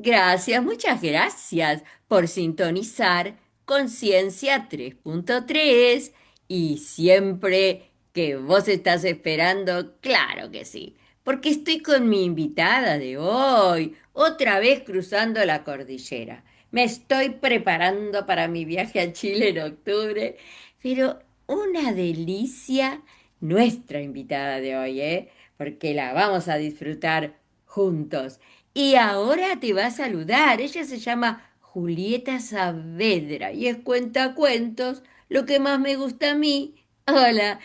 Gracias, muchas gracias por sintonizar Conciencia 3.3 y siempre que vos estás esperando, claro que sí, porque estoy con mi invitada de hoy, otra vez cruzando la cordillera. Me estoy preparando para mi viaje a Chile en octubre, pero una delicia nuestra invitada de hoy, ¿eh? Porque la vamos a disfrutar juntos. Y ahora te va a saludar. Ella se llama Julieta Saavedra y es cuentacuentos, lo que más me gusta a mí. Hola,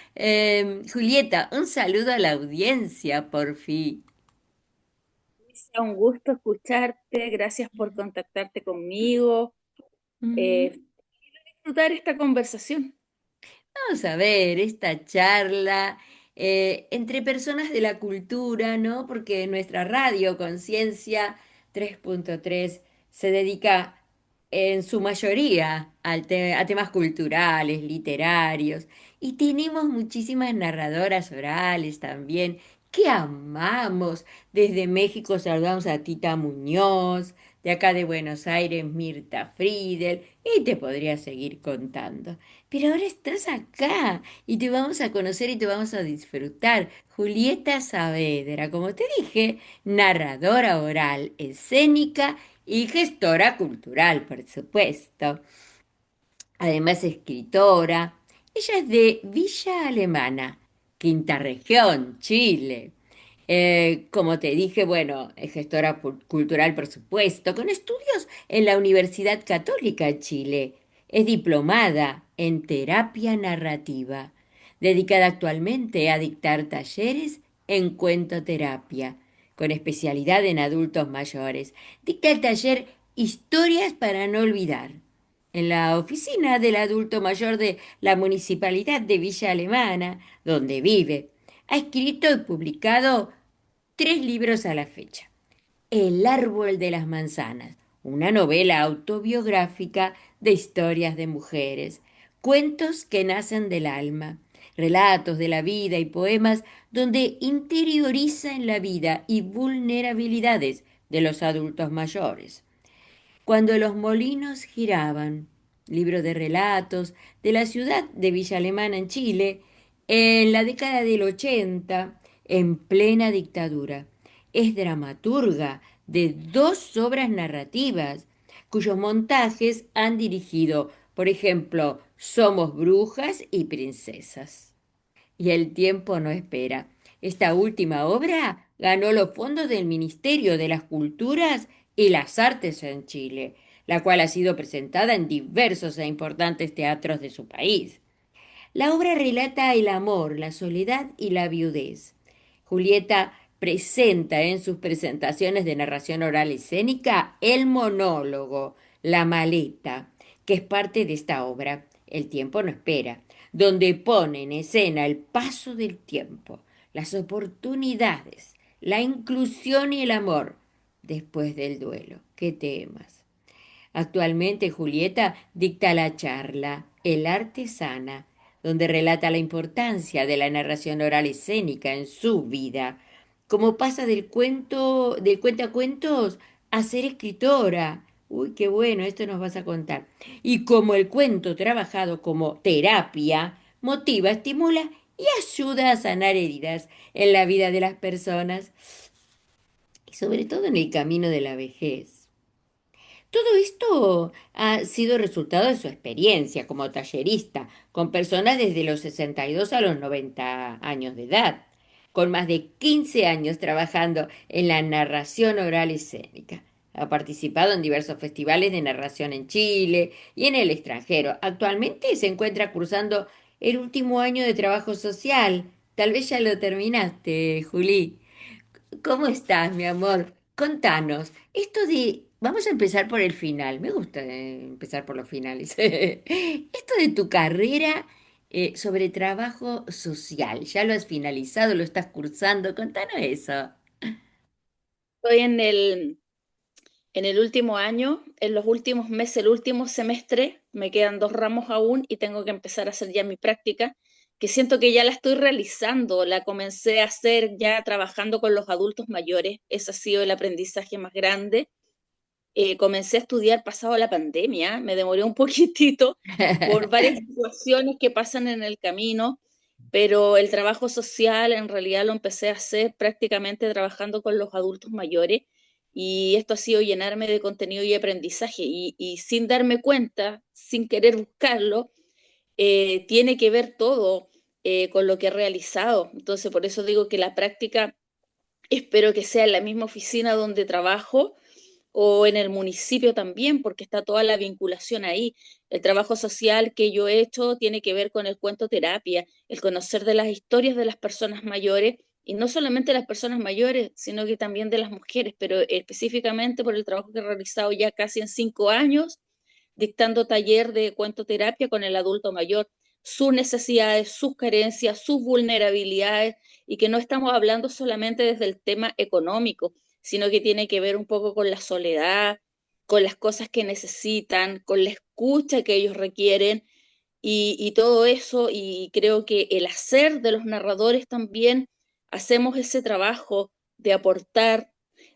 Julieta, un saludo a la audiencia, por fin. Lisa, un gusto escucharte, gracias por contactarte conmigo, Ujú. disfrutar esta conversación. Vamos a ver esta charla entre personas de la cultura, ¿no? Porque nuestra radio Conciencia 3.3 se dedica en su mayoría a temas culturales, literarios, y tenemos muchísimas narradoras orales también que amamos. Desde México saludamos a Tita Muñoz, de acá de Buenos Aires Mirta Friedel, y te podría seguir contando. Pero ahora estás acá y te vamos a conocer y te vamos a disfrutar. Julieta Saavedra, como te dije, narradora oral, escénica y gestora cultural, por supuesto. Además, escritora. Ella es de Villa Alemana, Quinta Región, Chile. Como te dije, bueno, es gestora cultural, por supuesto, con estudios en la Universidad Católica de Chile. Es diplomada en terapia narrativa, dedicada actualmente a dictar talleres en cuentoterapia, con especialidad en adultos mayores. Dicta el taller Historias para no olvidar en la oficina del adulto mayor de la Municipalidad de Villa Alemana, donde vive. Ha escrito y publicado 3 libros a la fecha. El árbol de las manzanas, una novela autobiográfica de historias de mujeres, cuentos que nacen del alma, relatos de la vida y poemas donde interioriza en la vida y vulnerabilidades de los adultos mayores. Cuando los molinos giraban, libro de relatos de la ciudad de Villa Alemana en Chile, en la década del 80, en plena dictadura. Es dramaturga de 2 obras narrativas, cuyos montajes han dirigido, por ejemplo, Somos brujas y princesas. Y el tiempo no espera. Esta última obra ganó los fondos del Ministerio de las Culturas y las Artes en Chile, la cual ha sido presentada en diversos e importantes teatros de su país. La obra relata el amor, la soledad y la viudez. Julieta presenta en sus presentaciones de narración oral escénica el monólogo, La maleta, que es parte de esta obra, El tiempo no espera, donde pone en escena el paso del tiempo, las oportunidades, la inclusión y el amor después del duelo. ¿Qué temas? Actualmente Julieta dicta la charla El arte sana, donde relata la importancia de la narración oral escénica en su vida, como pasa del cuentacuentos a ser escritora. Uy, qué bueno, esto nos vas a contar. Y como el cuento trabajado como terapia, motiva, estimula y ayuda a sanar heridas en la vida de las personas y sobre todo en el camino de la vejez. Todo esto ha sido resultado de su experiencia como tallerista, con personas desde los 62 a los 90 años de edad, con más de 15 años trabajando en la narración oral escénica. Ha participado en diversos festivales de narración en Chile y en el extranjero. Actualmente se encuentra cursando el último año de trabajo social. Tal vez ya lo terminaste, Juli. ¿Cómo estás, mi amor? Contanos, esto de... Vamos a empezar por el final. Me gusta empezar por los finales. Esto de tu carrera sobre trabajo social, ¿ya lo has finalizado? ¿Lo estás cursando? Contanos eso. Estoy en el último año, en los últimos meses, el último semestre, me quedan 2 ramos aún y tengo que empezar a hacer ya mi práctica, que siento que ya la estoy realizando, la comencé a hacer ya trabajando con los adultos mayores, ese ha sido el aprendizaje más grande. comencé a estudiar pasado la pandemia, me demoré un poquitito por varias situaciones que pasan en el camino, pero el trabajo social en realidad lo empecé a hacer prácticamente trabajando con los adultos mayores y esto ha sido llenarme de contenido y aprendizaje y sin darme cuenta, sin querer buscarlo, tiene que ver todo con lo que he realizado. Entonces, por eso digo que la práctica espero que sea en la misma oficina donde trabajo o en el municipio también, porque está toda la vinculación ahí. El trabajo social que yo he hecho tiene que ver con el cuento terapia, el conocer de las historias de las personas mayores, y no solamente de las personas mayores, sino que también de las mujeres, pero específicamente por el trabajo que he realizado ya casi en 5 años, dictando taller de cuento terapia con el adulto mayor, sus necesidades, sus carencias, sus vulnerabilidades, y que no estamos hablando solamente desde el tema económico, sino que tiene que ver un poco con la soledad, con las cosas que necesitan, con la escucha que ellos requieren y todo eso. Y creo que el hacer de los narradores también hacemos ese trabajo de aportar,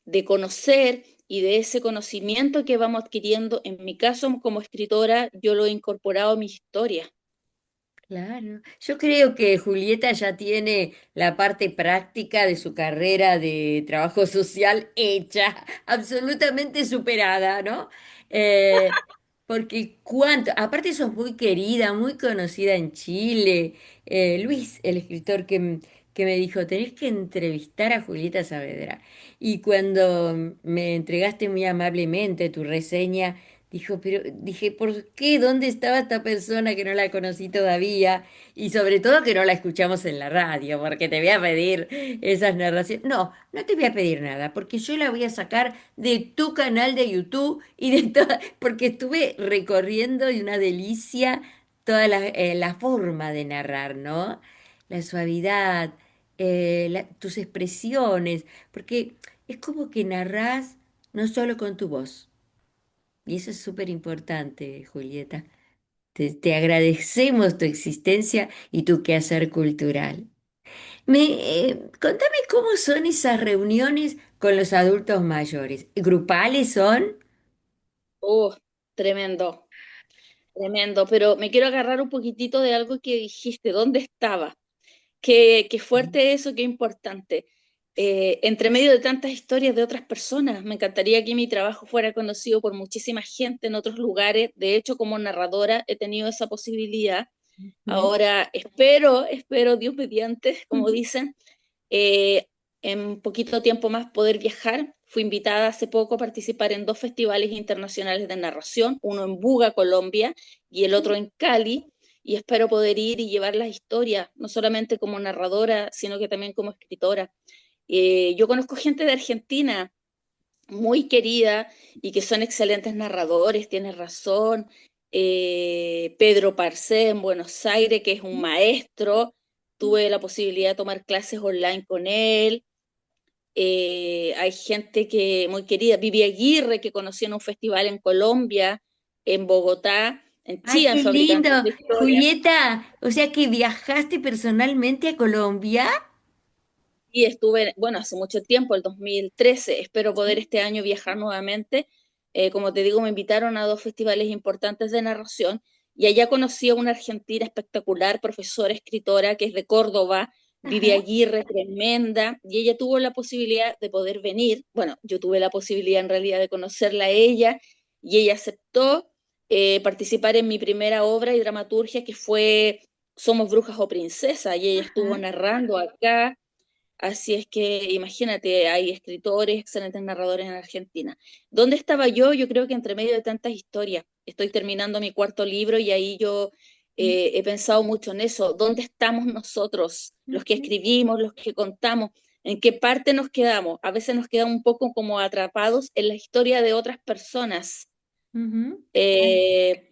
de conocer y de ese conocimiento que vamos adquiriendo. En mi caso, como escritora, yo lo he incorporado a mi historia. Claro, yo creo que Julieta ya tiene la parte práctica de su carrera de trabajo social hecha, absolutamente superada, ¿no? Eh, Porque cuánto, aparte sos muy querida, muy conocida en Chile. Luis, el escritor que me dijo, tenés que entrevistar a Julieta Saavedra. Y cuando me entregaste muy amablemente tu reseña, dijo, pero dije, ¿por qué? ¿Dónde estaba esta persona que no la conocí todavía? Y sobre todo que no la escuchamos en la radio, porque te voy a pedir esas narraciones. No, no te voy a pedir nada, porque yo la voy a sacar de tu canal de YouTube y de toda, porque estuve recorriendo y una delicia toda la forma de narrar, ¿no? La suavidad, tus expresiones, porque es como que narrás no solo con tu voz. Y eso es súper importante, Julieta. Te agradecemos tu existencia y tu quehacer cultural. Contame cómo son esas reuniones con los adultos mayores. ¿Grupales son? Oh, tremendo, tremendo. Pero me quiero agarrar un poquitito de algo que dijiste. ¿Dónde estaba? Qué fuerte eso, qué importante. Entre medio de tantas historias de otras personas, me encantaría que mi trabajo fuera conocido por muchísima gente en otros lugares. De hecho, como narradora he tenido esa posibilidad. Ujú, Ahora espero, Dios mediante, como ujú. dicen, eh, en poquito tiempo más poder viajar. Fui invitada hace poco a participar en dos festivales internacionales de narración, uno en Buga, Colombia, y el otro en Cali, y espero poder ir y llevar las historias, no solamente como narradora, sino que también como escritora. Yo conozco gente de Argentina muy querida y que son excelentes narradores, tienes razón. Pedro Parcé en Buenos Aires, que es un maestro, tuve la posibilidad de tomar clases online con él. Hay gente que muy querida, Vivi Aguirre, que conocí en un festival en Colombia, en Bogotá, en Ay, Chía, en qué lindo. Fabricantes de Historia. Julieta, o sea que viajaste personalmente a Colombia. Y estuve, bueno, hace mucho tiempo, el 2013. Espero poder Sí. este año viajar nuevamente. Como te digo, me invitaron a dos festivales importantes de narración y allá conocí a una argentina espectacular, profesora, escritora, que es de Córdoba, Vivi Ajá. Aguirre, tremenda, y ella tuvo la posibilidad de poder venir. Bueno, yo tuve la posibilidad en realidad de conocerla a ella y ella aceptó participar en mi primera obra y dramaturgia, que fue Somos Brujas o Princesas, y ella estuvo Ajá. narrando acá. Así es que imagínate, hay escritores, excelentes narradores en Argentina. ¿Dónde estaba yo? Yo creo que entre medio de tantas historias. Estoy terminando mi cuarto libro y ahí yo he pensado mucho en eso. ¿Dónde estamos nosotros, los que Ujú, escribimos, los que contamos? ¿En qué parte nos quedamos? A veces nos quedamos un poco como atrapados en la historia de otras personas. ujú. Eh,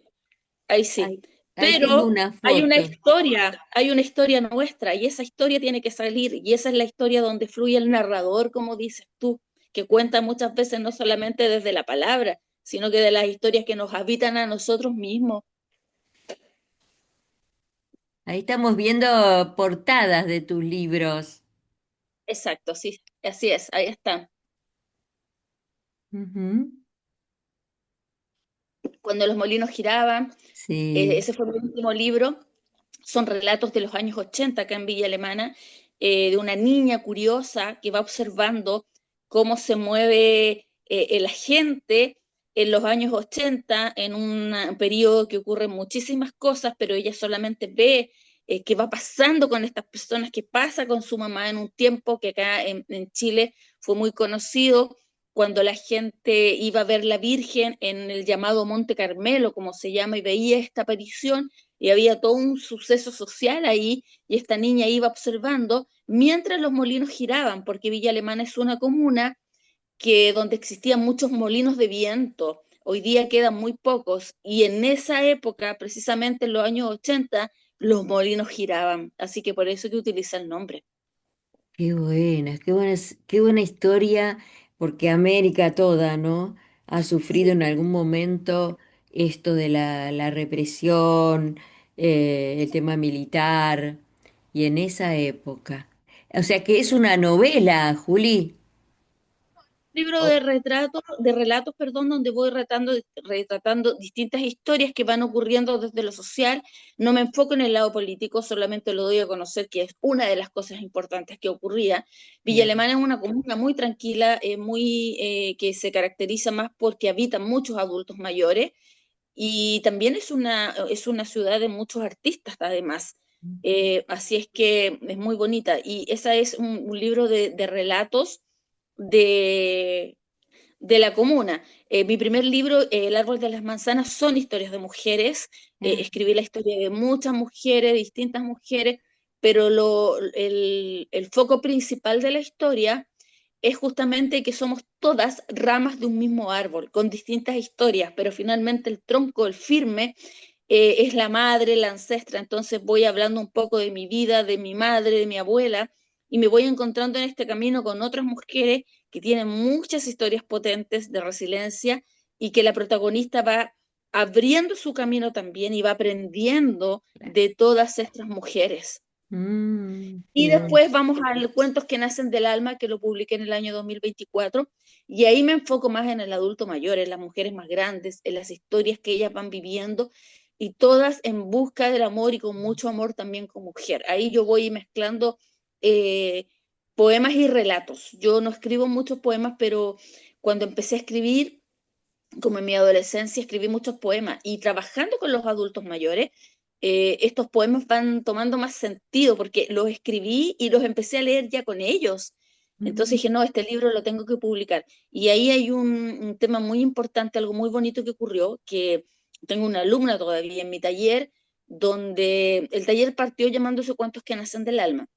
Ahí sí. Ahí, ahí tengo Pero una foto. hay una historia nuestra y esa historia tiene que salir y esa es la historia donde fluye el narrador, como dices tú, que cuenta muchas veces no solamente desde la palabra, sino que de las historias que nos habitan a nosotros mismos. Ahí estamos viendo portadas de tus libros. Exacto, sí, así es, ahí están. Ujú. Cuando los molinos giraban, Sí. ese fue mi último libro. Son relatos de los años 80 acá en Villa Alemana, de una niña curiosa que va observando cómo se mueve la gente en los años 80 en un periodo que ocurren muchísimas cosas, pero ella solamente ve qué va pasando con estas personas, qué pasa con su mamá en un tiempo que acá en Chile fue muy conocido, cuando la gente iba a ver la Virgen en el llamado Monte Carmelo, como se llama, y veía esta aparición, y había todo un suceso social ahí, y esta niña iba observando mientras los molinos giraban, porque Villa Alemana es una comuna que donde existían muchos molinos de viento, hoy día quedan muy pocos, y en esa época, precisamente en los años 80, los molinos giraban, así que por eso que utiliza el nombre. Qué buena historia, porque América toda, ¿no? Ha sufrido en Sí. algún momento esto de la represión, el tema militar, y en esa época. O sea que es una novela, Juli. Libro Oh, de relatos, perdón, donde voy retratando distintas historias que van ocurriendo desde lo social. No me enfoco en el lado político, solamente lo doy a conocer que es una de las cosas importantes que ocurría. Villa claro. Alemana es una comuna muy tranquila, que se caracteriza más porque habitan muchos adultos mayores y también es una ciudad de muchos artistas, además. Así es que es muy bonita. Y esa es un libro de relatos de, de la comuna. Mi primer libro, El árbol de las manzanas, son historias de mujeres. Ah, Escribí la historia de muchas mujeres, distintas mujeres, pero el foco principal de la historia es justamente que somos todas ramas de un mismo árbol, con distintas historias, pero finalmente el tronco, el firme, es la madre, la ancestra. Entonces voy hablando un poco de mi vida, de mi madre, de mi abuela, y me voy encontrando en este camino con otras mujeres que tienen muchas historias potentes de resiliencia y que la protagonista va abriendo su camino también y va aprendiendo claro. de todas estas mujeres. Y Qué bueno. después vamos a los cuentos que nacen del alma, que lo publiqué en el año 2024, y ahí me enfoco más en el adulto mayor, en las mujeres más grandes, en las historias que ellas van viviendo, y todas en busca del amor y con mucho amor también como mujer. Ahí yo voy mezclando eh, poemas y relatos. Yo no escribo muchos poemas, pero cuando empecé a escribir, como en mi adolescencia, escribí muchos poemas y trabajando con los adultos mayores, estos poemas van tomando más sentido porque los escribí y los empecé a leer ya con ellos. Entonces Mm, dije, no, este libro lo tengo que publicar. Y ahí hay un tema muy importante, algo muy bonito que ocurrió, que tengo una alumna todavía en mi taller, donde el taller partió llamándose Cuentos que nacen del alma.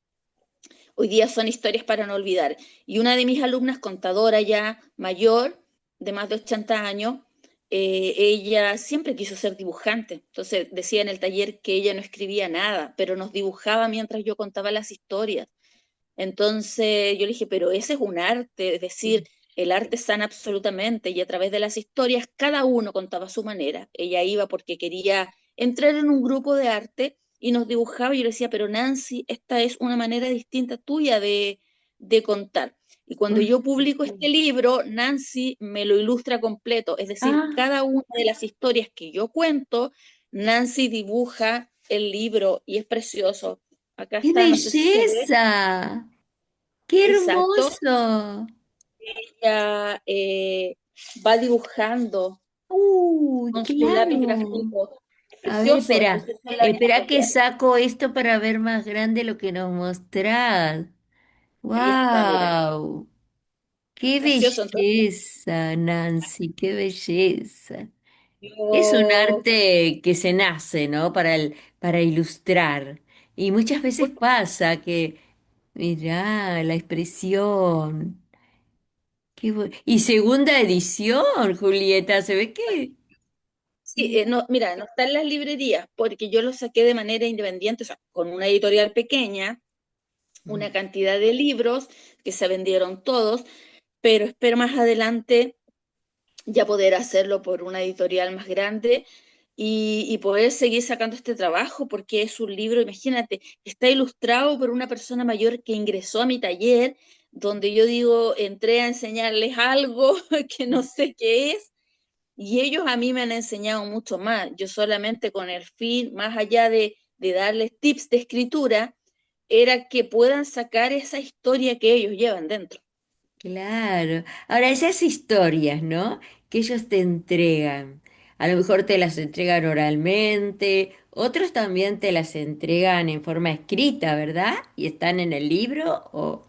Hoy día son historias para no olvidar. Y una de mis alumnas, contadora ya mayor, de más de 80 años, ella siempre quiso ser dibujante. Entonces decía en el taller que ella no escribía nada, pero nos dibujaba mientras yo contaba las historias. Entonces yo le dije, pero ese es un arte, es decir, el arte sana absolutamente y a través de las historias cada uno contaba su manera. Ella iba porque quería entrar en un grupo de arte y nos dibujaba y yo le decía, pero Nancy, esta es una manera distinta tuya de contar. Y cuando por yo publico supuesto. este libro, Nancy me lo ilustra completo, es decir, Ah, cada una de las historias que yo cuento, Nancy dibuja el libro y es precioso. Acá ¡qué está, no sé si se ve. belleza! ¡Qué Exacto. hermoso! Ella va dibujando con su lápiz Claro. grafito. Es A ver, precioso, es espera, precioso la espera que historia. saco esto para ver más grande lo que nos mostrás. Ahí está, mira. ¡Wow! ¡Qué Precioso. Entonces, belleza, Nancy! ¡Qué belleza! Es un yo, arte que se nace, ¿no? Para ilustrar. Y muchas veces pues, pasa que, mirá, la expresión. Y segunda edición, Julieta, ¿se ve que? sí, no, mira, no está en las librerías porque yo lo saqué de manera independiente, o sea, con una editorial pequeña, una cantidad de libros que se vendieron todos, pero espero más adelante ya poder hacerlo por una editorial más grande y poder seguir sacando este trabajo, porque es un libro, imagínate, está ilustrado por una persona mayor que ingresó a mi taller, donde yo digo, entré a enseñarles algo que no sé qué es, y ellos a mí me han enseñado mucho más. Yo solamente con el fin, más allá de darles tips de escritura, era que puedan sacar esa historia que ellos llevan dentro. Claro. Ahora, esas historias, ¿no? Que ellos te entregan. A lo mejor te las entregan oralmente, otros también te las entregan en forma escrita, ¿verdad? Y están en el libro o...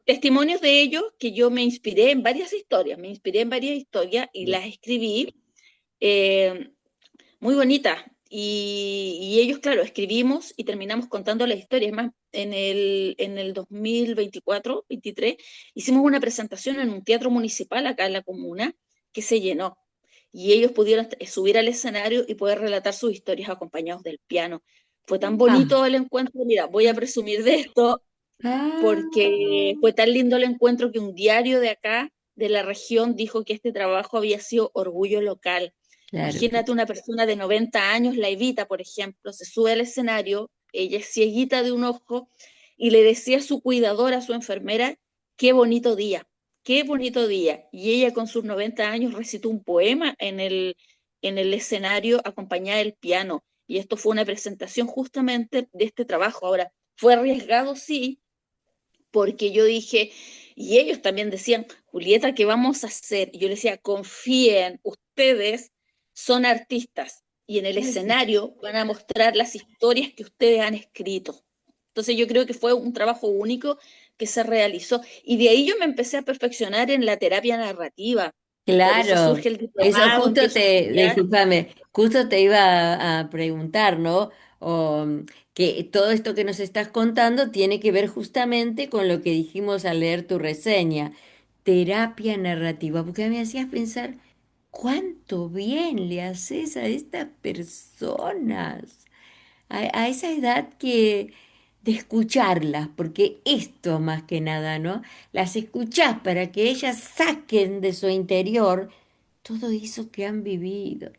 Testimonios de ellos que yo me inspiré en varias historias, me inspiré en varias historias y las escribí eh, muy bonitas. Y ellos, claro, escribimos y terminamos contando la historia. Es más, en el 2024-23 hicimos una presentación en un teatro municipal acá en la comuna que se llenó. Y ellos pudieron subir al escenario y poder relatar sus historias acompañados del piano. Fue tan Ah, bonito el encuentro. Mira, voy a presumir de esto ah, porque fue tan lindo el encuentro que un diario de acá, de la región, dijo que este trabajo había sido orgullo local. claro que Imagínate una persona de 90 años, la Evita, por ejemplo, se sube al escenario, ella es cieguita de un ojo, y le decía a su cuidadora, a su enfermera, qué bonito día. Y ella con sus 90 años recitó un poema en el escenario acompañada del piano. Y esto fue una presentación justamente de este trabajo. Ahora, fue arriesgado, sí, porque yo dije, y ellos también decían, Julieta, ¿qué vamos a hacer? Y yo les decía, confíen, ustedes son artistas y en el sí. escenario van a mostrar las historias que ustedes han escrito. Entonces yo creo que fue un trabajo único que se realizó y de ahí yo me empecé a perfeccionar en la terapia narrativa. Por eso surge Claro, el eso diplomado, justo empiezo a te, estudiar. discúlpame, justo te iba a preguntar, ¿no? O, que todo esto que nos estás contando tiene que ver justamente con lo que dijimos al leer tu reseña, terapia narrativa, porque me hacías pensar cuánto bien le haces a estas personas a esa edad que de escucharlas, porque esto más que nada, ¿no? Las escuchás para que ellas saquen de su interior todo eso que han vivido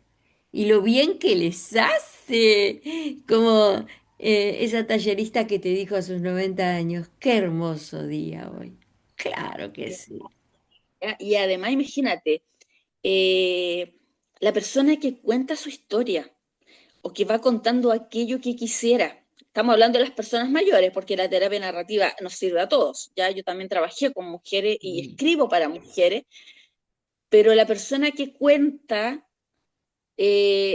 y lo bien que les hace, como esa tallerista que te dijo a sus 90 años, qué hermoso día hoy. Claro que sí. Y además, imagínate, eh, la persona que cuenta su historia o que va contando aquello que quisiera. Estamos hablando de las personas mayores, porque la terapia narrativa nos sirve a todos. Ya yo también trabajé con mujeres y Sí, escribo para mujeres, pero la persona que cuenta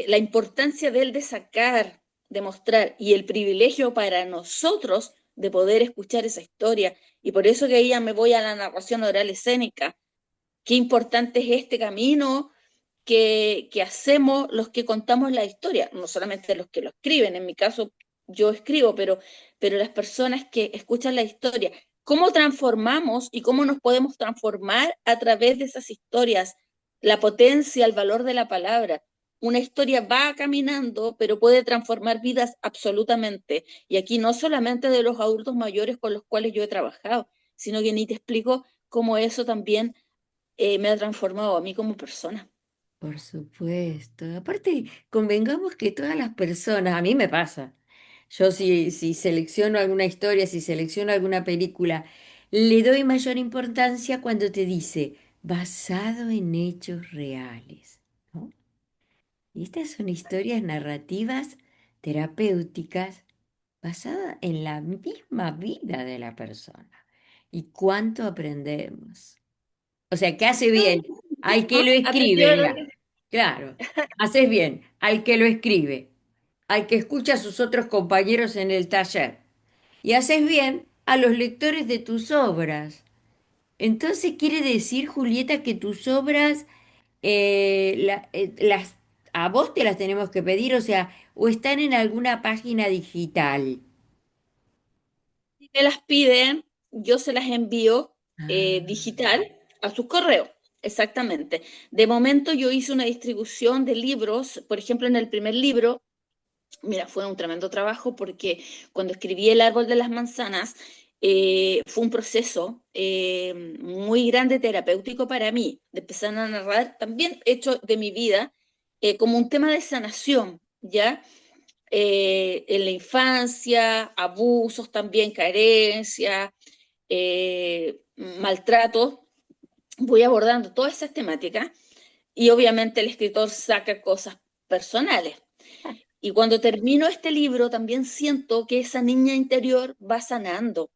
la importancia de él de sacar, de mostrar y el privilegio para nosotros de poder escuchar esa historia. Y por eso que ahí ya me voy a la narración oral escénica. Qué importante es este camino que hacemos los que contamos la historia, no solamente los que lo escriben, en mi caso yo escribo, pero las personas que escuchan la historia, cómo transformamos y cómo nos podemos transformar a través de esas historias, la potencia, el valor de la palabra. Una historia va caminando, pero puede transformar vidas absolutamente. Y aquí no solamente de los adultos mayores con los cuales yo he trabajado, sino que ni te explico cómo eso también me ha transformado a mí como persona. por supuesto. Aparte, convengamos que todas las personas, a mí me pasa. Yo si selecciono alguna historia, si selecciono alguna película, le doy mayor importancia cuando te dice basado en hechos reales, ¿no? Y estas son historias narrativas, terapéuticas, basadas en la misma vida de la persona. ¿Y cuánto aprendemos? O sea, ¿qué hace No, bien? Al que lo aprendió escribe, a mira. Claro, haces bien. Al que lo escribe, al que escucha a sus otros compañeros en el taller. Y haces bien a los lectores de tus obras. Entonces quiere decir, Julieta, que tus obras, a vos te las tenemos que pedir, o sea, o están en alguna página digital. Si me las piden, yo se las envío Ah, digital a sus correos. Exactamente. De momento yo hice una distribución de libros, por ejemplo, en el primer libro, mira, fue un tremendo trabajo porque cuando escribí El árbol de las manzanas, fue un proceso muy grande terapéutico para mí, de empezar a narrar también hecho de mi vida como un tema de sanación, ¿ya? En la infancia, abusos también, carencias, maltratos, voy abordando todas esas temáticas y obviamente el escritor saca cosas personales. Y cuando termino este libro, también siento que esa niña interior va sanando.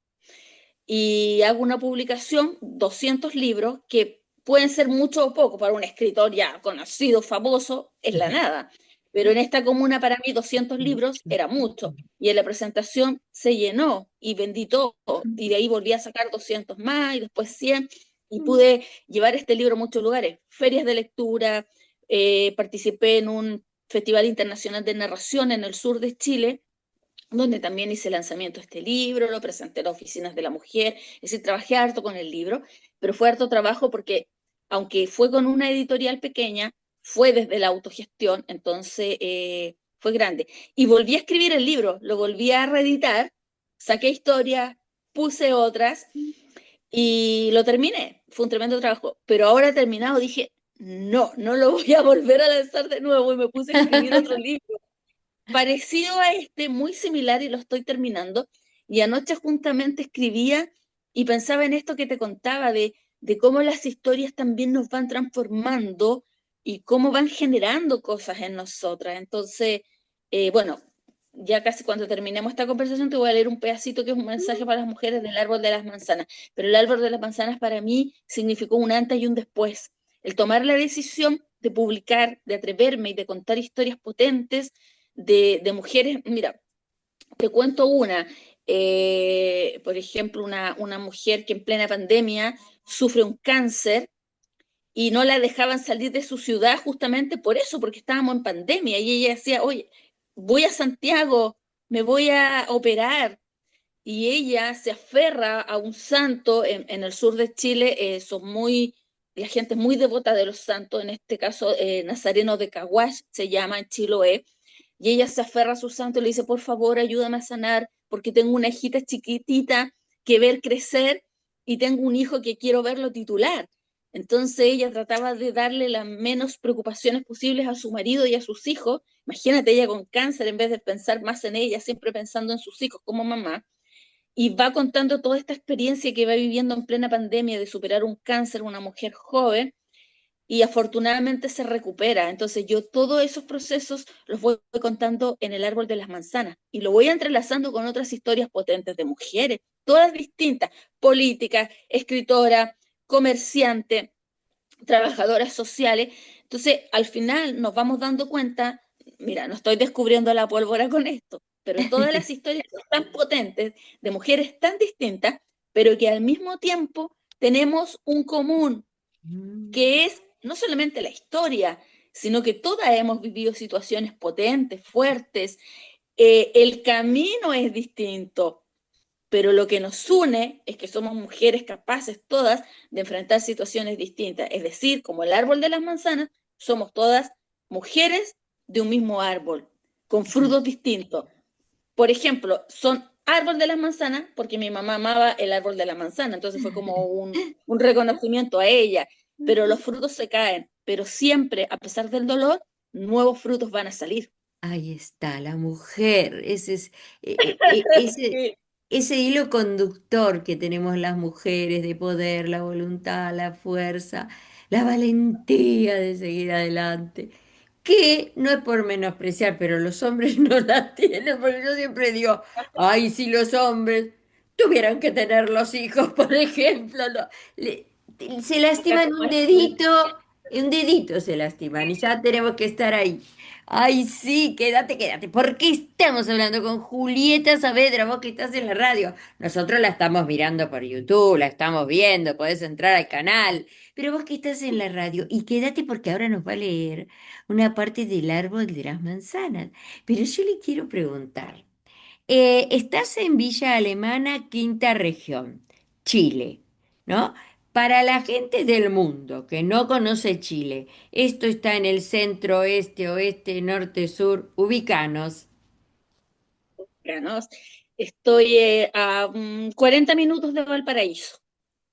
Y hago una publicación, 200 libros, que pueden ser mucho o poco para un escritor ya conocido, famoso, es la nada. Pero en esta comuna para mí 200 libros era mucho. Y en la presentación se llenó y vendí todo. Y de ahí volví a sacar 200 más y después 100. Y pude llevar este libro a muchos lugares. Ferias de lectura, participé en un festival internacional de narración en el sur de Chile, donde también hice lanzamiento de este libro, lo presenté en las oficinas de la mujer, es decir, trabajé harto con el libro, pero fue harto trabajo porque, aunque fue con una editorial pequeña, fue desde la autogestión, entonces fue grande. Y volví a escribir el libro, lo volví a reeditar, saqué historias, puse otras y lo terminé. Fue un tremendo trabajo, pero ahora terminado dije, no, no lo voy a volver a lanzar de nuevo y me puse a escribir otro libro parecido a este, muy similar y lo estoy terminando. Y anoche justamente escribía y pensaba en esto que te contaba de cómo las historias también nos van transformando y cómo van generando cosas en nosotras. Entonces, bueno, ya casi cuando terminemos esta conversación te voy a leer un pedacito que es un mensaje para las mujeres del árbol de las manzanas. Pero el árbol de las manzanas para mí significó un antes y un después. El tomar la decisión de publicar, de atreverme y de contar historias potentes de mujeres. Mira, te cuento una. Por ejemplo, una mujer que en plena pandemia sufre un cáncer y no la dejaban salir de su ciudad justamente por eso, porque estábamos en pandemia. Y ella decía, oye, voy a Santiago, me voy a operar. Y ella se aferra a un santo en el sur de Chile, son muy, la gente es muy devota de los santos, en este caso Nazareno de Caguas se llama en Chiloé, y ella se aferra a su santo y le dice, por favor, ayúdame a sanar, porque tengo una hijita chiquitita que ver crecer y tengo un hijo que quiero verlo titular. Entonces ella trataba de darle las menos preocupaciones posibles a su marido y a sus hijos. Imagínate ella con cáncer, en vez de pensar más en ella, siempre pensando en sus hijos como mamá. Y va contando toda esta experiencia que va viviendo en plena pandemia de superar un cáncer, una mujer joven, y afortunadamente se recupera. Entonces yo todos esos procesos los voy contando en el árbol de las manzanas y lo voy entrelazando con otras historias potentes de mujeres, todas distintas, políticas, escritoras, comerciantes, trabajadoras sociales. Entonces al final nos vamos dando cuenta, mira, no estoy descubriendo la pólvora con esto, pero todas las historias son tan potentes de mujeres tan distintas, pero que al mismo tiempo tenemos un común, que es no solamente la historia, sino que todas hemos vivido situaciones potentes, fuertes. El camino es distinto, pero lo que nos une es que somos mujeres capaces todas de enfrentar situaciones distintas. Es decir, como el árbol de las manzanas, somos todas mujeres de un mismo árbol, con frutos distintos. Por ejemplo, son árbol de las manzanas porque mi mamá amaba el árbol de la manzana, entonces fue como un reconocimiento a ella, pero los frutos se caen, pero siempre, a pesar del dolor, nuevos frutos van a salir. Ahí está, la mujer, ese hilo conductor que tenemos las mujeres de poder, la voluntad, la fuerza, la valentía de seguir adelante, que no es por menospreciar, pero los hombres no la tienen, porque yo siempre digo, ay, si los hombres tuvieran que tener los hijos, por ejemplo, le- se Acá lastiman como es, un dedito se lastiman y ya tenemos que estar ahí. Ay, sí, quédate, quédate. ¿Por qué estamos hablando con Julieta Saavedra, vos que estás en la radio? Nosotros la estamos mirando por YouTube, la estamos viendo, podés entrar al canal. Pero vos que estás en la radio, y quédate porque ahora nos va a leer una parte del árbol de las manzanas. Pero yo le quiero preguntar, estás en Villa Alemana, quinta región, Chile, ¿no? Para la gente del mundo que no conoce Chile, esto está en el centro, este, oeste, norte, sur, ubicanos. ¿no? Estoy a 40 minutos de Valparaíso.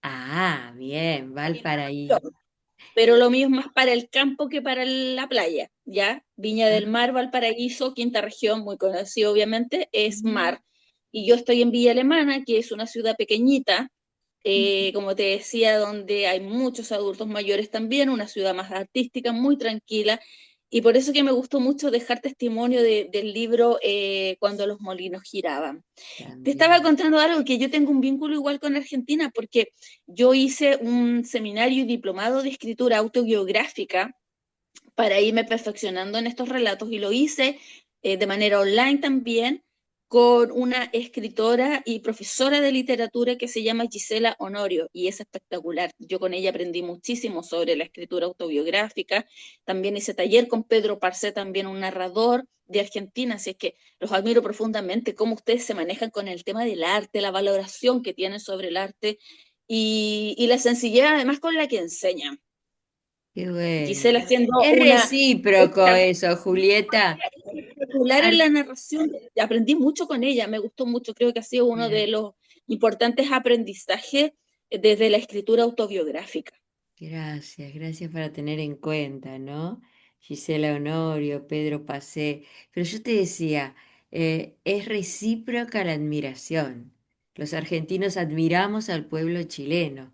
Ah, bien, Valparaíso. Pero lo mío es más para el campo que para la playa, ¿ya? Viña del Mar, Valparaíso, quinta región, muy conocido obviamente, es mar. Y yo estoy en Villa Alemana, que es una ciudad pequeñita, como te decía, donde hay muchos adultos mayores también, una ciudad más artística, muy tranquila. Y por eso que me gustó mucho dejar testimonio del libro Cuando los molinos giraban. Te estaba También. contando algo, que yo tengo un vínculo igual con Argentina, porque yo hice un seminario y diplomado de escritura autobiográfica para irme perfeccionando en estos relatos, y lo hice de manera online también con una escritora y profesora de literatura que se llama Gisela Honorio, y es espectacular. Yo con ella aprendí muchísimo sobre la escritura autobiográfica. También hice taller con Pedro Parcé, también un narrador de Argentina, así es que los admiro profundamente, cómo ustedes se manejan con el tema del arte, la valoración que tienen sobre el arte y la sencillez además con la que enseñan. Qué bueno. Gisela siendo Es una recíproco eso, Julieta. particular en Ar- la narración, aprendí mucho con ella, me gustó mucho, creo que ha sido uno de los importantes aprendizajes desde la escritura autobiográfica. Gracias, gracias para tener en cuenta, ¿no? Gisela Honorio, Pedro Pasé. Pero yo te decía, es recíproca la admiración. Los argentinos admiramos al pueblo chileno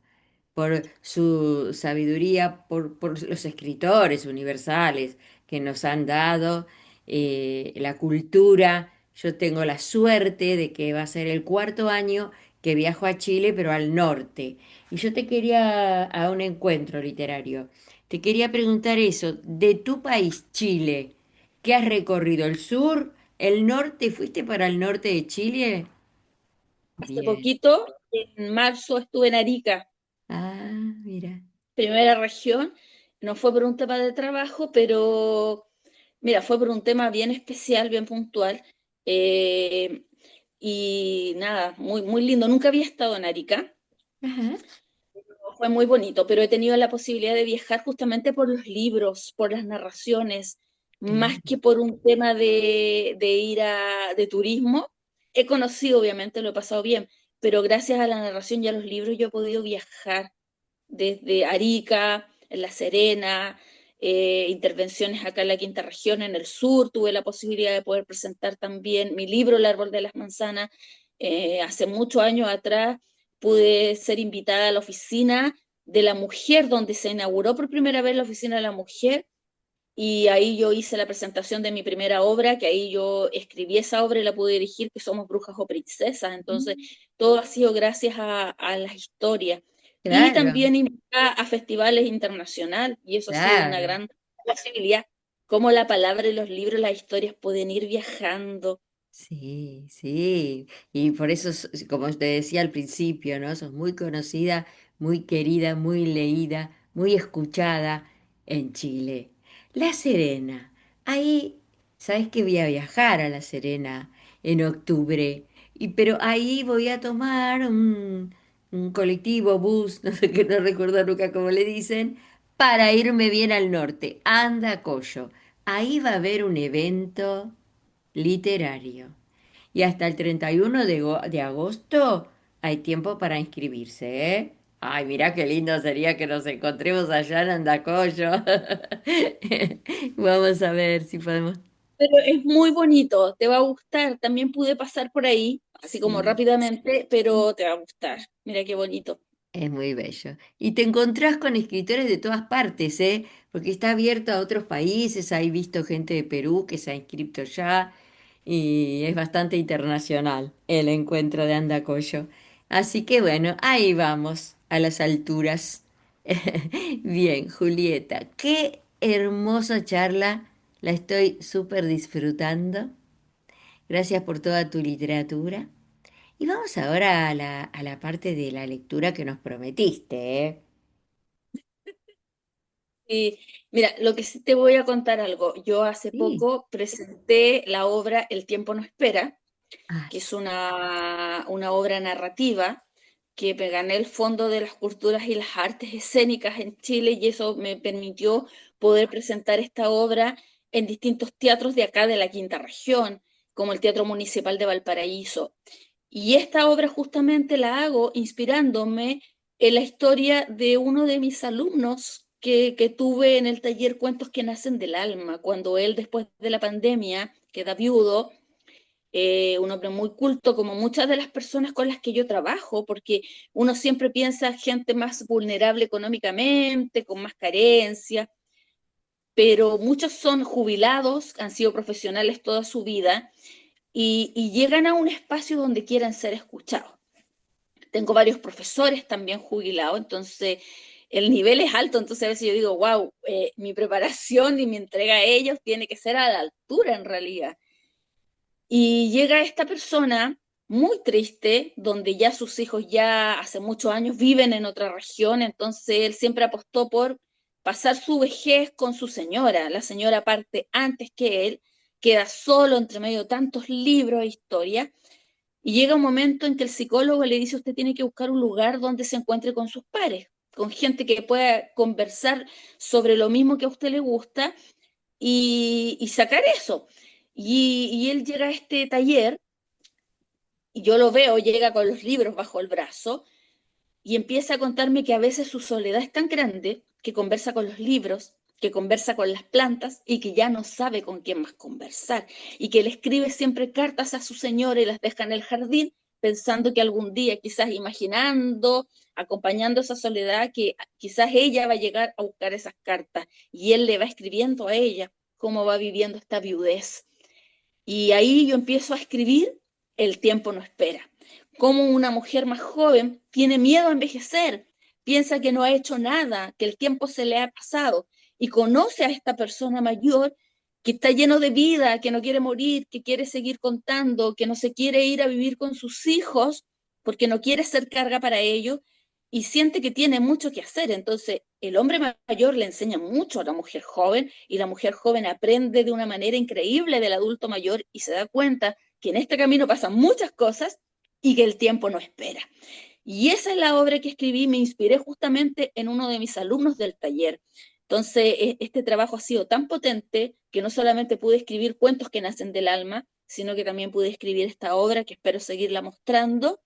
por su sabiduría, por los escritores universales que nos han dado, la cultura. Yo tengo la suerte de que va a ser el cuarto año que viajo a Chile, pero al norte. Y yo te quería, a un encuentro literario, te quería preguntar eso, de tu país, Chile, ¿qué has recorrido? ¿El sur? ¿El norte? ¿Fuiste para el norte de Chile? Hace Bien. poquito, en marzo, estuve en Arica, Ah, mira. primera región. No fue por un tema de trabajo, pero mira, fue por un tema bien especial, bien puntual. eh, y nada, muy, muy lindo. Nunca había estado en Arica. Ajá. Fue muy bonito, pero he tenido la posibilidad de viajar justamente por los libros, por las narraciones, más Claro. que por un tema de ir de turismo. He conocido, obviamente, lo he pasado bien, pero gracias a la narración y a los libros yo he podido viajar desde Arica, en La Serena, intervenciones acá en la Quinta Región, en el sur. Tuve la posibilidad de poder presentar también mi libro, El Árbol de las Manzanas. Hace muchos años atrás pude ser invitada a la oficina de la mujer, donde se inauguró por primera vez la oficina de la mujer, y ahí yo hice la presentación de mi primera obra, que ahí yo escribí esa obra y la pude dirigir, que Somos Brujas o Princesas. Entonces, todo ha sido gracias a las historias. Y Claro, también invitada a festivales internacionales, y eso ha sido una claro. gran posibilidad, cómo la palabra y los libros, las historias pueden ir viajando. Sí, sí. Y por eso, como te decía al principio, ¿no? Sos muy conocida, muy querida, muy leída, muy escuchada en Chile. La Serena. Ahí, sabes que voy a viajar a La Serena en octubre. Pero ahí voy a tomar un colectivo, bus, no sé qué, no recuerdo nunca cómo le dicen, para irme bien al norte, Andacollo. Ahí va a haber un evento literario. Y hasta el 31 de agosto hay tiempo para inscribirse, ¿eh? Ay, mira qué lindo sería que nos encontremos allá en Andacollo. Vamos a ver si podemos. Pero es muy bonito, te va a gustar. También pude pasar por ahí, así como Sí, rápidamente, pero te va a gustar. Mira qué bonito. es muy bello. Y te encontrás con escritores de todas partes, ¿eh? Porque está abierto a otros países. He visto gente de Perú que se ha inscrito ya. Y es bastante internacional el encuentro de Andacollo. Así que bueno, ahí vamos, a las alturas. Bien, Julieta, qué hermosa charla, la estoy súper disfrutando. Gracias por toda tu literatura. Y vamos ahora a la parte de la lectura que nos prometiste, ¿eh? Y mira, lo que sí te voy a contar algo. Yo hace Sí. poco presenté la obra El tiempo no espera, Ah, que es sí. una obra narrativa que me gané el Fondo de las Culturas y las Artes Escénicas en Chile, y eso me permitió poder presentar esta obra en distintos teatros de acá de la Quinta Región, como el Teatro Municipal de Valparaíso. Y esta obra justamente la hago inspirándome en la historia de uno de mis alumnos que tuve en el taller Cuentos que nacen del alma, cuando él, después de la pandemia, queda viudo un hombre muy culto, como muchas de las personas con las que yo trabajo, porque uno siempre piensa gente más vulnerable económicamente, con más carencia, pero muchos son jubilados, han sido profesionales toda su vida y llegan a un espacio donde quieran ser escuchados. Tengo varios profesores también jubilados, entonces el nivel es alto, entonces a veces yo digo, wow, mi preparación y mi entrega a ellos tiene que ser a la altura en realidad. Y llega esta persona muy triste, donde ya sus hijos ya hace muchos años viven en otra región, entonces él siempre apostó por pasar su vejez con su señora. La señora parte antes que él, queda solo entre medio de tantos libros e historias, y llega un momento en que el psicólogo le dice, usted tiene que buscar un lugar donde se encuentre con sus pares, con gente que pueda conversar sobre lo mismo que a usted le gusta y sacar eso. Y él llega a este taller y yo lo veo, llega con los libros bajo el brazo y empieza a contarme que a veces su soledad es tan grande que conversa con los libros, que conversa con las plantas y que ya no sabe con quién más conversar y que le escribe siempre cartas a su señora y las deja en el jardín pensando que algún día, quizás imaginando, acompañando esa soledad, que quizás ella va a llegar a buscar esas cartas y él le va escribiendo a ella cómo va viviendo esta viudez. Y ahí yo empiezo a escribir El tiempo no espera. Cómo una mujer más joven tiene miedo a envejecer, piensa que no ha hecho nada, que el tiempo se le ha pasado y conoce a esta persona mayor que está lleno de vida, que no quiere morir, que quiere seguir contando, que no se quiere ir a vivir con sus hijos porque no quiere ser carga para ellos y siente que tiene mucho que hacer. Entonces, el hombre mayor le enseña mucho a la mujer joven y la mujer joven aprende de una manera increíble del adulto mayor y se da cuenta que en este camino pasan muchas cosas y que el tiempo no espera. Y esa es la obra que escribí, me inspiré justamente en uno de mis alumnos del taller. Entonces, este trabajo ha sido tan potente que no solamente pude escribir cuentos que nacen del alma, sino que también pude escribir esta obra que espero seguirla mostrando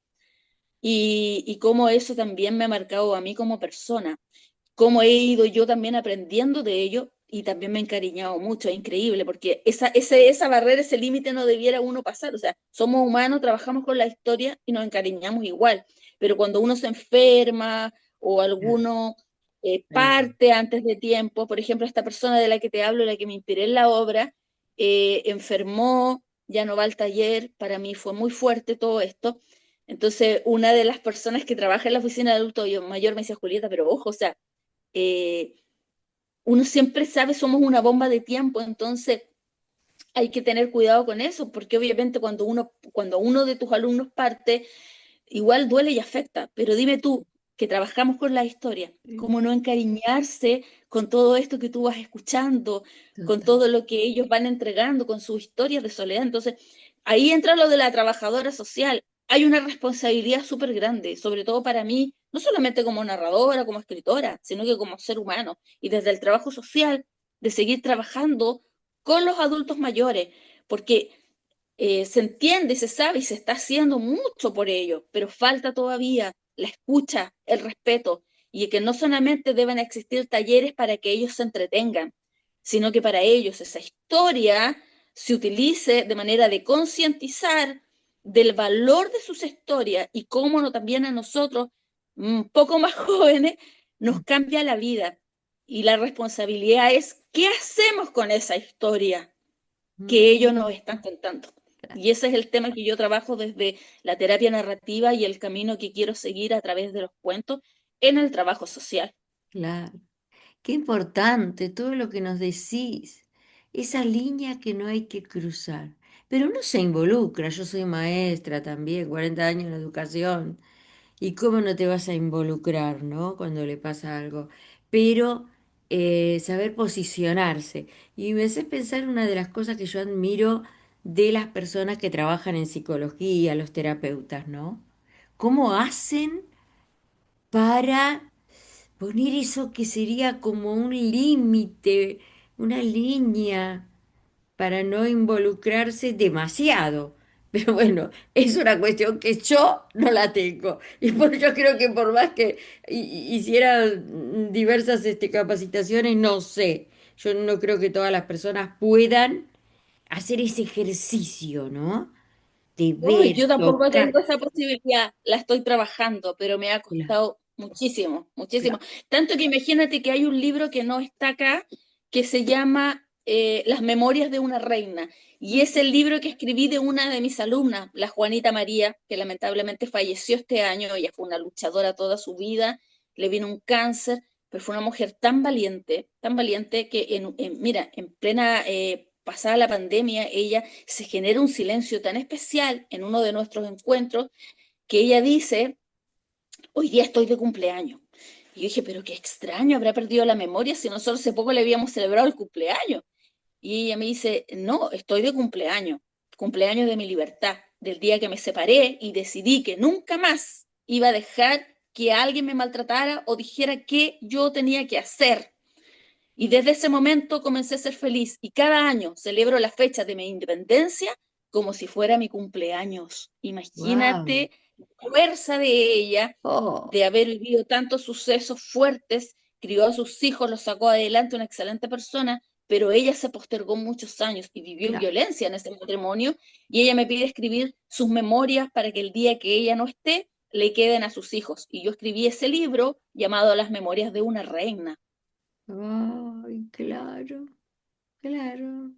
y cómo eso también me ha marcado a mí como persona, cómo he ido yo también aprendiendo de ello y también me he encariñado mucho, es increíble, porque esa barrera, ese límite no debiera uno pasar, o sea, somos humanos, trabajamos con la historia y nos encariñamos igual, pero cuando uno se enferma o Claro, alguno eh, parte antes de tiempo, por ejemplo, esta persona de la que te hablo, la que me inspiré en la obra, enfermó, ya no va al taller, para mí fue muy fuerte todo esto. Entonces, una de las personas que trabaja en la oficina de adulto mayor me decía, Julieta, pero ojo, o sea, eh, uno siempre sabe, somos una bomba de tiempo, entonces hay que tener cuidado con eso, porque obviamente cuando uno de tus alumnos parte, igual duele y afecta, pero dime tú, que trabajamos con la historia, ¿cómo no encariñarse con todo esto que tú vas escuchando, con total. todo lo que ellos van entregando, con sus historias de soledad? Entonces, ahí entra lo de la trabajadora social. Hay una responsabilidad súper grande, sobre todo para mí, no solamente como narradora, como escritora, sino que como ser humano. Y desde el trabajo social, de seguir trabajando con los adultos mayores, porque se entiende, se sabe y se está haciendo mucho por ello, pero falta todavía la escucha, el respeto, y que no solamente deben existir talleres para que ellos se entretengan, sino que para ellos esa historia se utilice de manera de concientizar del valor de sus historias y cómo no también a nosotros, un poco más jóvenes, nos cambia la vida. Y la responsabilidad es, ¿qué hacemos con esa historia que ellos Mm, nos están contando? Y ese es el tema que yo trabajo desde la terapia narrativa y el camino que quiero seguir a través de los cuentos en el trabajo social. claro. Qué importante todo lo que nos decís. Esa línea que no hay que cruzar. Pero uno se involucra. Yo soy maestra también, 40 años en educación. ¿Y cómo no te vas a involucrar, ¿no? Cuando le pasa algo. Pero saber posicionarse. Y me haces pensar una de las cosas que yo admiro de las personas que trabajan en psicología, los terapeutas, ¿no? ¿Cómo hacen para poner eso que sería como un límite, una línea para no involucrarse demasiado? Pero bueno, es una cuestión que yo no la tengo. Y yo creo que por más que hiciera diversas capacitaciones, no sé. Yo no creo que todas las personas puedan hacer ese ejercicio, ¿no? de Uy, yo ver, tampoco tocar. tengo esa posibilidad, la estoy trabajando, pero me ha Claro, costado muchísimo, muchísimo. claro. Tanto que imagínate que hay un libro que no está acá, que se llama Las Memorias de una Reina, y es el libro que escribí de una de mis alumnas, la Juanita María, que lamentablemente falleció este año. Ella fue una luchadora toda su vida, le vino un cáncer, pero fue una mujer tan valiente que mira, en plena pasada la pandemia, ella se genera un silencio tan especial en uno de nuestros encuentros que ella dice, hoy día estoy de cumpleaños. Y yo dije, pero qué extraño, habrá perdido la memoria si nosotros hace poco le habíamos celebrado el cumpleaños. Y ella me dice, no, estoy de cumpleaños, cumpleaños de mi libertad, del día que me separé y decidí que nunca más iba a dejar que alguien me maltratara o dijera qué yo tenía que hacer. Y desde ese momento comencé a ser feliz y cada año celebro la fecha de mi independencia como si fuera mi cumpleaños. Wow. Imagínate la fuerza de ella, Oh, de haber vivido tantos sucesos fuertes, crió a sus hijos, los sacó adelante, una excelente persona, pero ella se postergó muchos años y vivió claro. violencia en ese matrimonio y ella me pide escribir sus memorias para que el día que ella no esté, le queden a sus hijos. Y yo escribí ese libro llamado Las Memorias de una Reina. Ay, claro, claro.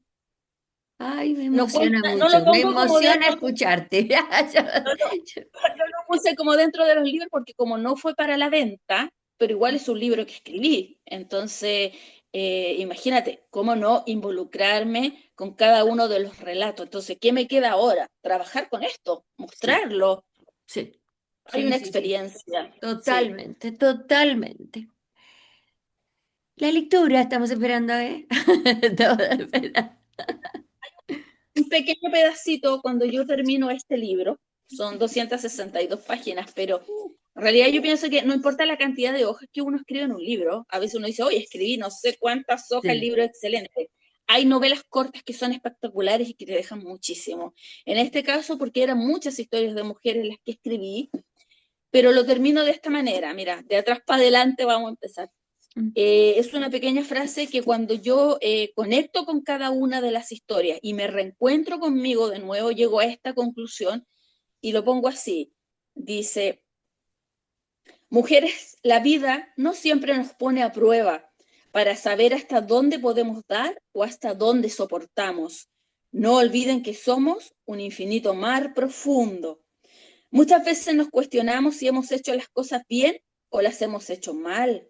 Ay, me No emociona cuenta, no lo mucho, me pongo como emociona dentro, escucharte. no, no lo puse como dentro de los libros porque como no fue para la venta, pero igual es un libro que escribí. Entonces, imagínate, cómo no involucrarme con cada uno de los relatos. Entonces, ¿qué me queda ahora? Trabajar con esto, Sí, mostrarlo. sí, Hay sí, una sí, sí, experiencia, sí. totalmente, totalmente. La lectura estamos esperando, ¿eh? Estamos esperando. Un pequeño pedacito cuando yo termino este libro, son 262 páginas, pero en realidad yo pienso que no importa la cantidad de hojas que uno escribe en un libro, a veces uno dice, oye, escribí no sé cuántas hojas, el Sí, libro es excelente. Hay novelas cortas que son espectaculares y que te dejan muchísimo. En este caso, porque eran muchas historias de mujeres las que escribí, pero lo termino de esta manera, mira, de atrás para adelante vamos a empezar. mm, Es una pequeña frase que cuando yo conecto con cada una de las historias y me reencuentro conmigo de nuevo, llego a esta conclusión y lo pongo así. Dice, mujeres, la vida no siempre nos pone a prueba para saber hasta dónde podemos dar o hasta dónde soportamos. No olviden que somos un infinito mar profundo. Muchas veces nos cuestionamos si hemos hecho las cosas bien o las hemos hecho mal.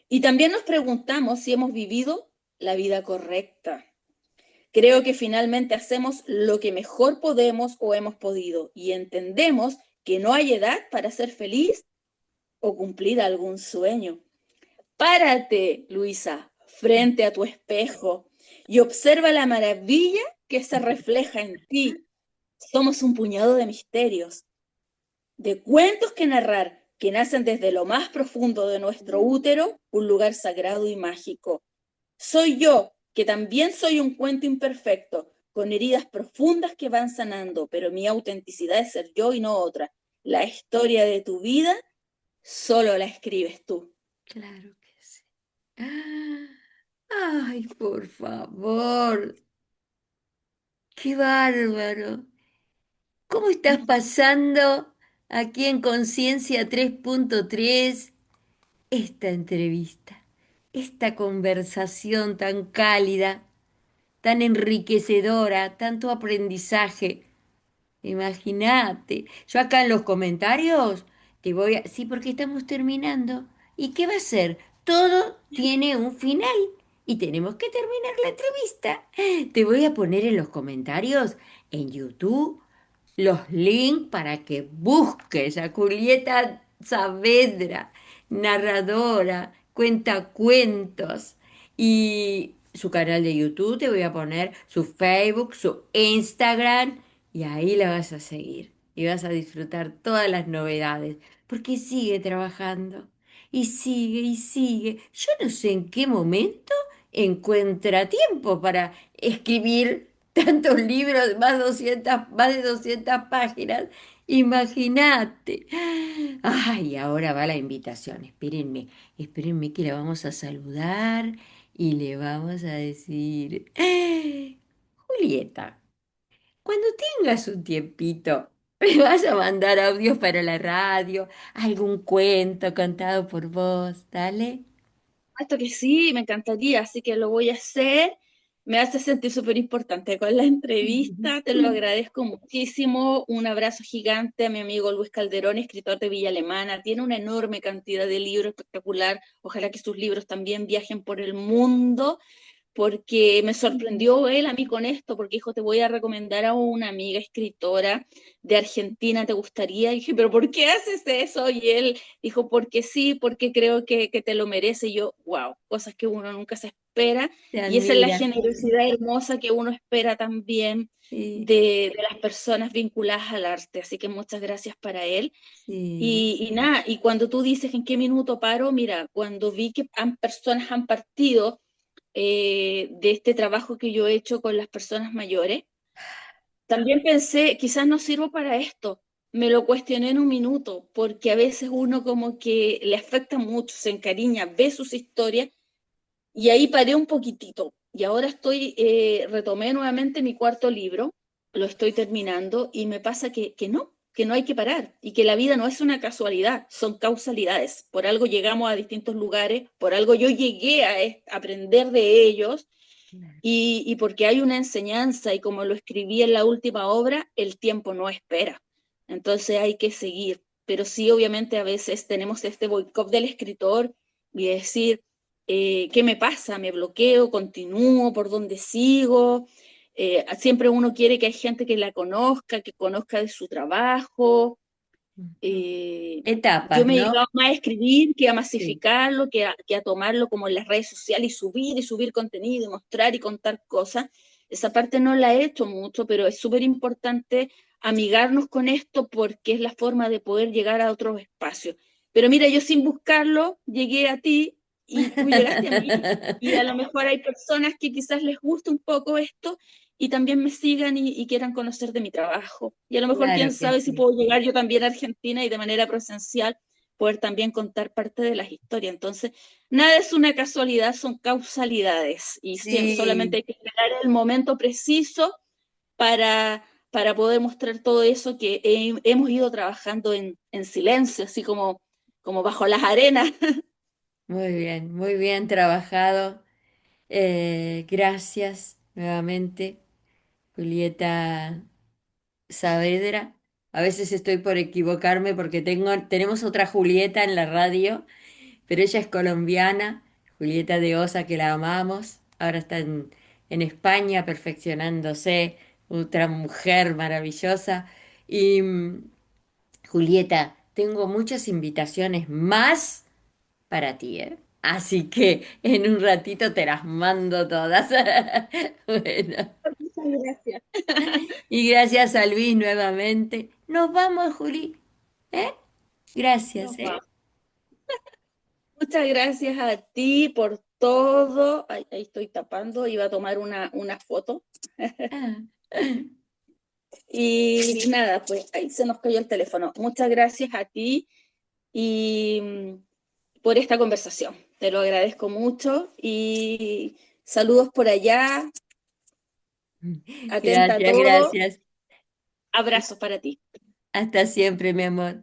Y también nos preguntamos si hemos vivido la vida correcta. Creo que finalmente hacemos lo que mejor podemos o hemos podido y entendemos que no hay edad para ser feliz o cumplir algún sueño. Párate, Luisa, frente a tu espejo y observa la maravilla que se refleja en ti. Somos un puñado de misterios, de cuentos que narrar, que nacen desde lo más profundo de nuestro útero, un lugar sagrado y mágico. Soy yo, que también soy un cuento imperfecto, con heridas profundas que van sanando, pero mi autenticidad es ser yo y no otra. La historia de tu vida solo la escribes tú. claro que sí. Ay, por favor, qué bárbaro. ¿Cómo estás pasando aquí en Conciencia 3.3 esta entrevista, esta conversación tan cálida, tan enriquecedora, tanto aprendizaje? Imagínate. Yo acá en los comentarios te voy a... Sí, porque estamos terminando. ¿Y qué va a ser? Todo tiene un final y tenemos que terminar la entrevista. Te voy a poner en los comentarios en YouTube los links para que busques a Julieta Saavedra, narradora, cuenta cuentos, y su canal de YouTube. Te voy a poner su Facebook, su Instagram, y ahí la vas a seguir y vas a disfrutar todas las novedades, porque sigue trabajando y sigue y sigue. Yo no sé en qué momento encuentra tiempo para escribir tantos libros, más de 200 páginas. Imagínate. Ay, ahora va la invitación. Espérenme, espérenme que la vamos a saludar y le vamos a decir, Julieta, Cuando tengas un tiempito, me vas a mandar audios para la radio, algún cuento contado por vos, ¿dale? Esto que sí, me encantaría, así que lo voy a hacer. Me hace sentir súper importante con la entrevista, te lo agradezco muchísimo. Un abrazo gigante a mi amigo Luis Calderón, escritor de Villa Alemana. Tiene una enorme cantidad de libros espectacular. Ojalá que sus libros también viajen por el mundo porque me sorprendió él a mí con esto, porque dijo, te voy a recomendar a una amiga escritora de Argentina, ¿te gustaría? Y dije, pero ¿por qué haces eso? Y él dijo, porque sí, porque creo que te lo merece. Y yo, wow, cosas que uno nunca se espera. Te Y esa es la admira. generosidad hermosa que uno espera también Sí, de las personas vinculadas al arte. Así que muchas gracias para él. sí. Y nada, y cuando tú dices en qué minuto paro, mira, cuando vi que personas han partido de este trabajo que yo he hecho con las personas mayores, también pensé, quizás no sirvo para esto. Me lo cuestioné en un minuto, porque a veces uno como que le afecta mucho, se encariña, ve sus historias y ahí paré un poquitito. Y ahora retomé nuevamente mi cuarto libro, lo estoy terminando y me pasa que no hay que parar y que la vida no es una casualidad, son causalidades. Por algo llegamos a distintos lugares, por algo yo llegué a aprender de ellos y porque hay una enseñanza y como lo escribí en la última obra, el tiempo no espera. Entonces hay que seguir. Pero sí, obviamente a veces tenemos este boicot del escritor y decir, ¿qué me pasa? ¿Me bloqueo? ¿Continúo? ¿Por dónde sigo? Siempre uno quiere que hay gente que conozca de su trabajo, yo Etapas, me he ¿no? dedicado más a escribir que a Sí, masificarlo, que a tomarlo como en las redes sociales y subir contenido y mostrar y contar cosas. Esa parte no la he hecho mucho, pero es súper importante amigarnos con esto porque es la forma de poder llegar a otros espacios. Pero mira, yo sin buscarlo llegué a ti y tú llegaste a mí y a lo mejor hay personas que quizás les guste un poco esto y también me sigan y quieran conocer de mi trabajo. Y a lo mejor, quién claro que sabe si sí. puedo llegar yo también a Argentina y de manera presencial poder también contar parte de las historias. Entonces, nada es una casualidad, son causalidades y solamente Sí, hay que esperar el momento preciso para poder mostrar todo eso que hemos ido trabajando en silencio, así como bajo las arenas. muy bien trabajado. Gracias nuevamente, Julieta Saavedra. A veces estoy por equivocarme porque tenemos otra Julieta en la radio, pero ella es colombiana, Julieta de Osa, que la amamos. Ahora está en España perfeccionándose, otra mujer maravillosa. Y Julieta, tengo muchas invitaciones más para ti, ¿eh? Así que en un ratito te las mando todas. Bueno, Muchas gracias. y gracias a Luis nuevamente. Nos vamos, Juli. ¿Eh? Gracias, Nos ¿eh? vamos. Muchas gracias a ti por todo. Ay, ahí estoy tapando, iba a tomar una foto. Ah. Y nada, pues ahí se nos cayó el teléfono. Muchas gracias a ti y por esta conversación. Te lo agradezco mucho y saludos por allá. Atenta a Gracias, todo. gracias. Abrazos para ti. Hasta siempre, mi amor.